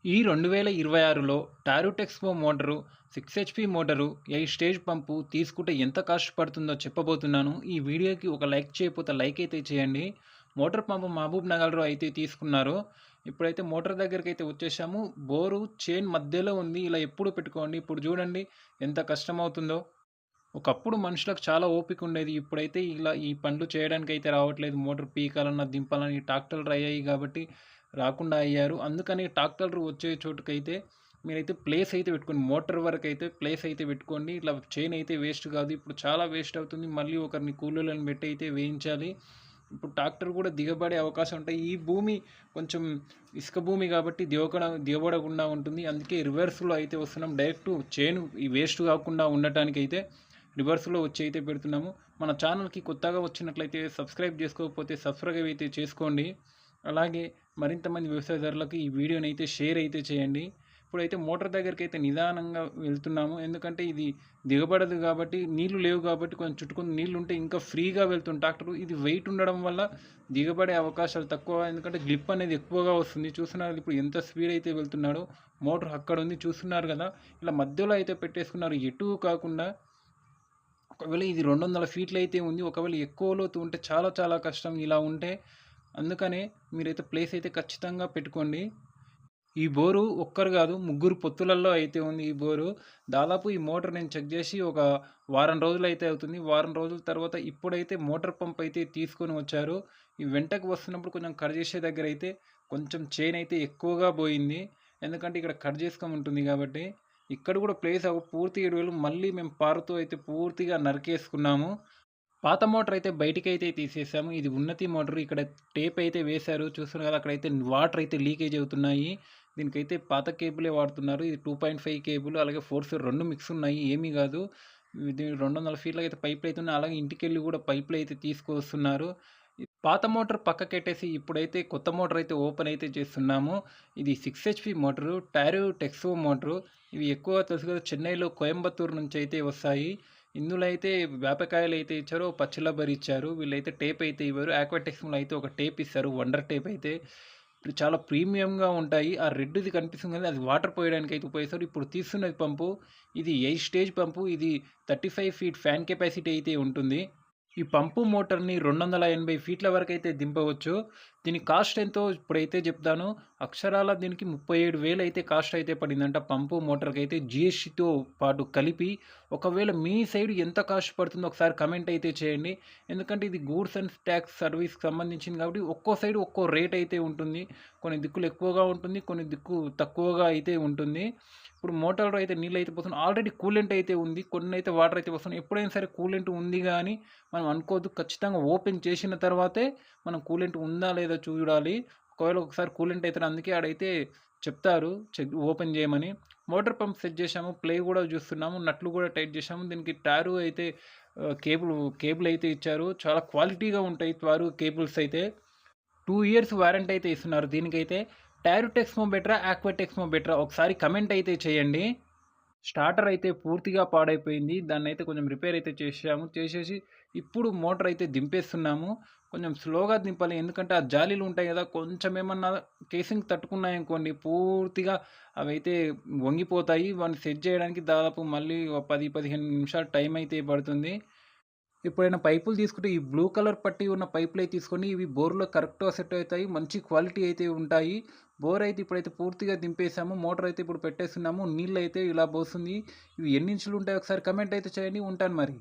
ఈ 2026లో టారూటెక్స్‌పో motor, 6 HP motor, 8 stage పంపు తీసుకుంటే ఎంత కాస్ట్ పడుతుందో చెప్పబోతున్నాను. ఈ వీడియోకి ఒక లైక్ చేయకపోతే లైక్ అయితే చేయండి. మోటార్ పంపు మహబూబ్ నగర్‌లో అయితే తీసుకున్నారు. ఇప్పుడైతే మోటార్ దగ్గరికైతే వచ్చేసాము. బోరు చైన్ మధ్యలో ఉంది. ఇలా ఎప్పుడు పెట్టుకోండి. ఇప్పుడు చూడండి ఎంత కష్టమవుతుందో. ఒకప్పుడు మనుషులకు చాలా ఓపిక ఉండేది. ఇప్పుడైతే ఇలా ఈ పనులు చేయడానికైతే రావట్లేదు. మోటార్ పీకాలన్నా, దింపాలన్నా ఈ ట్రాక్టర్లు అయ్యాయి కాబట్టి రాకుండా అయ్యారు. అందుకని ట్రాక్టర్లు వచ్చే చోటుకైతే మీరైతే ప్లేస్ అయితే పెట్టుకోండి. మోటార్ వరకైతే ప్లేస్ అయితే పెట్టుకోండి. ఇట్లా చైన్ అయితే వేస్ట్ కాదు. ఇప్పుడు చాలా వేస్ట్ అవుతుంది. మళ్ళీ ఒకరిని కూలోళ్ళని పెట్టి అయితే వేయించాలి. ఇప్పుడు ట్రాక్టర్ కూడా దిగబడే అవకాశం ఉంటాయి. ఈ భూమి కొంచెం ఇసుక భూమి కాబట్టి దిగబడకుండా ఉంటుంది. అందుకే రివర్స్‌లో అయితే వస్తున్నాం. డైరెక్ట్ చైన్ ఈ వేస్ట్ కాకుండా ఉండటానికైతే రివర్స్‌లో వచ్చి అయితే పెడుతున్నాము. మన ఛానల్‌కి కొత్తగా వచ్చినట్లయితే సబ్స్క్రైబ్ చేసుకోకపోతే సబ్స్క్రైబ్ అయితే చేసుకోండి. అలాగే మరింత మంది వ్యవసాయదారులకు ఈ వీడియోని అయితే షేర్ అయితే చేయండి. ఇప్పుడైతే మోటార్ దగ్గరికైతే నిదానంగా వెళ్తున్నాము. ఎందుకంటే ఇది దిగబడదు కాబట్టి, నీళ్లు లేవు కాబట్టి కొంచెం చుట్టుకొని నీళ్లు ఉంటే ఇంకా ఫ్రీగా వెళ్తుంది ట్రాక్టర్. ఇది వెయిట్ ఉండడం వల్ల దిగబడే అవకాశాలు తక్కువ. ఎందుకంటే గ్రిప్ అనేది ఎక్కువగా వస్తుంది. చూస్తున్నారు ఇప్పుడు ఎంత స్పీడ్ అయితే వెళ్తున్నాడో. మోటార్ అక్కడ ఉంది చూస్తున్నారు కదా. ఇలా మధ్యలో అయితే పెట్టేసుకున్నారు. ఎటు కాకుండా ఒకవేళ ఇది 200 ఫీట్లు అయితే ఉంది. ఒకవేళ ఎక్కువ లోతు ఉంటే చాలా చాలా కష్టం ఇలా ఉంటే. అందుకనే మీరైతే ప్లేస్ అయితే ఖచ్చితంగా పెట్టుకోండి. ఈ బోరు ఒక్కరు కాదు, ముగ్గురు పొత్తులలో అయితే ఉంది ఈ బోరు. దాదాపు ఈ మోటార్ నేను చెక్ చేసి ఒక వారం రోజులైతే అవుతుంది. వారం రోజుల తర్వాత ఇప్పుడైతే మోటార్ పంప్ అయితే తీసుకొని వచ్చారు. ఈ వెంటకి వస్తున్నప్పుడు కొంచెం కట్ చేసే దగ్గర అయితే కొంచెం చైన్ అయితే ఎక్కువగా పోయింది. ఎందుకంటే ఇక్కడ కట్ చేసుకోమంటుంది కాబట్టి. ఇక్కడ కూడా ప్లేస్ పూర్తిగా 7,000 మళ్ళీ మేము పారతో అయితే పూర్తిగా నరికేసుకున్నాము. పాత మోటర్ అయితే బయటికైతే తీసేసాము. ఇది ఉన్నతి మోటర్. ఇక్కడ టేప్ అయితే వేశారు. చూస్తున్నారు కదా! అక్కడైతే వాటర్ అయితే లీకేజ్ అవుతున్నాయి. దీనికైతే పాత కేబులే వాడుతున్నారు. ఇది 2.5 కేబుల్ అలాగే ఫోర్స్ 2 మిక్స్ ఉన్నాయి. ఏమీ కాదు. ఇది 200 ఫీట్లకైతే పైపులు అయితే ఉన్నాయి. అలాగే ఇంటికెళ్ళి కూడా పైపులు అయితే తీసుకొస్తున్నారు. పాత మోటార్ పక్కకెట్టేసి ఇప్పుడైతే కొత్త మోటార్ అయితే ఓపెన్ అయితే చేస్తున్నాము. ఇది 6 HP motor. Taro Texmo motor. ఇవి ఎక్కువ తెలుసు కదా! చెన్నైలో కోయంబత్తూర్ నుంచి అయితే వస్తాయి. ఇందులో అయితే వేపకాయలు అయితే ఇచ్చారు. పచ్చి రబ్బర్ ఇచ్చారు. వీళ్ళైతే టేప్ అయితే ఇవ్వరు. ఆక్వాటెక్స్‌లో అయితే ఒక టేప్ ఇస్తారు. వండర్ టేప్ అయితే. ఇప్పుడు చాలా ప్రీమియంగా ఉంటాయి. ఆ రెడ్‌ది కనిపిస్తుంది కదా! అది వాటర్ పోయడానికి అయితే ఉపయోగిస్తారు. ఇప్పుడు తీస్తున్నది పంపు. ఇది 8 స్టేజ్ పంపు. ఇది 35 ఫీట్ ఫ్యాన్ కెపాసిటీ అయితే ఉంటుంది. ఈ పంపు మోటార్‌ని 280 ఫీట్ల వరకైతే దింపవచ్చు. దీని కాస్ట్ ఎంతో ఇప్పుడైతే చెప్తాను. అక్షరాల దీనికి 37,000 అయితే కాస్ట్ అయితే పడిందంట పంపు మోటార్‌కైతే జీఎస్టీతో పాటు కలిపి. ఒకవేళ మీ సైడ్ ఎంత కాస్ట్ పడుతుందో ఒకసారి కామెంట్ అయితే చేయండి. ఎందుకంటే ఇది గూడ్స్ అండ్ ట్యాక్స్ సర్వీస్‌కి సంబంధించింది కాబట్టి ఒక్కో సైడ్ ఒక్కో రేట్ అయితే ఉంటుంది. కొన్ని దిక్కులు ఎక్కువగా ఉంటుంది. కొన్ని దిక్కు తక్కువగా అయితే ఉంటుంది. ఇప్పుడు మోటార్‌లో అయితే నీళ్ళు అయితే పోతున్నాయి. ఆల్రెడీ కూలెంట్ అయితే ఉంది. కొన్ని అయితే వాటర్ అయితే వస్తున్నాయి. ఎప్పుడైనా సరే కూలెంట్ ఉంది గానీ మనం అనుకోవద్దు. ఖచ్చితంగా ఓపెన్ చేసిన తర్వాతే మనం కూలెంట్ ఉందా లేదా చూడాలి. ఒకవేళ ఒకసారి కూలెంట్ అయితే అందుకే ఆడైతే చెప్తారు ఓపెన్ చేయమని. మోటార్ పంప్ సెట్ చేశాము. ప్లే కూడా చూస్తున్నాము. నట్లు కూడా టైట్ చేశాము. దీనికి టారు అయితే కేబుల్ అయితే ఇచ్చారు. చాలా క్వాలిటీగా ఉంటాయి టారు కేబుల్స్ అయితే. 2 ఇయర్స్ వారంటీ అయితే ఇస్తున్నారు దీనికైతే. టారు టెక్స్మో బెటరా? ఆక్వా టెక్స్మో బెటరా? ఒకసారి కమెంట్ అయితే చేయండి. స్టార్టర్ అయితే పూర్తిగా పాడైపోయింది. దాన్నైతే కొంచెం రిపేర్ అయితే చేశాము. చేసేసి ఇప్పుడు మోటర్ అయితే దింపేస్తున్నాము. కొంచెం స్లోగా దింపాలి. ఎందుకంటే ఆ జాలీలు ఉంటాయి గదా! కొంచెం ఏమన్నా కేసింగ్ తట్టుకున్నాయనుకోండి పూర్తిగా అవైతే వంగిపోతాయి. వాటిని సెట్ చేయడానికి దాదాపు మళ్ళీ ఓ 10, 15 నిమిషాలు టైం అయితే పడుతుంది. ఎప్పుడైనా పైపులు తీసుకుంటే ఈ బ్లూ కలర్ పట్టి ఉన్న పైపులే తీసుకోండి. ఇవి బోర్‌లో కరెక్ట్‌గా సెట్ అవుతాయి. మంచి క్వాలిటీ అయితే ఉంటాయి. బోర్ అయితే ఇప్పుడైతే పూర్తిగా దింపేసాము. మోటర్ అయితే ఇప్పుడు పెట్టేస్తున్నాము. నీళ్ళైతే ఇలా పోస్తుంది. ఇవి ఎన్ని ఇంచులు ఉంటాయో ఒకసారి కామెంట్ అయితే చేయండి. ఉంటాను మరి.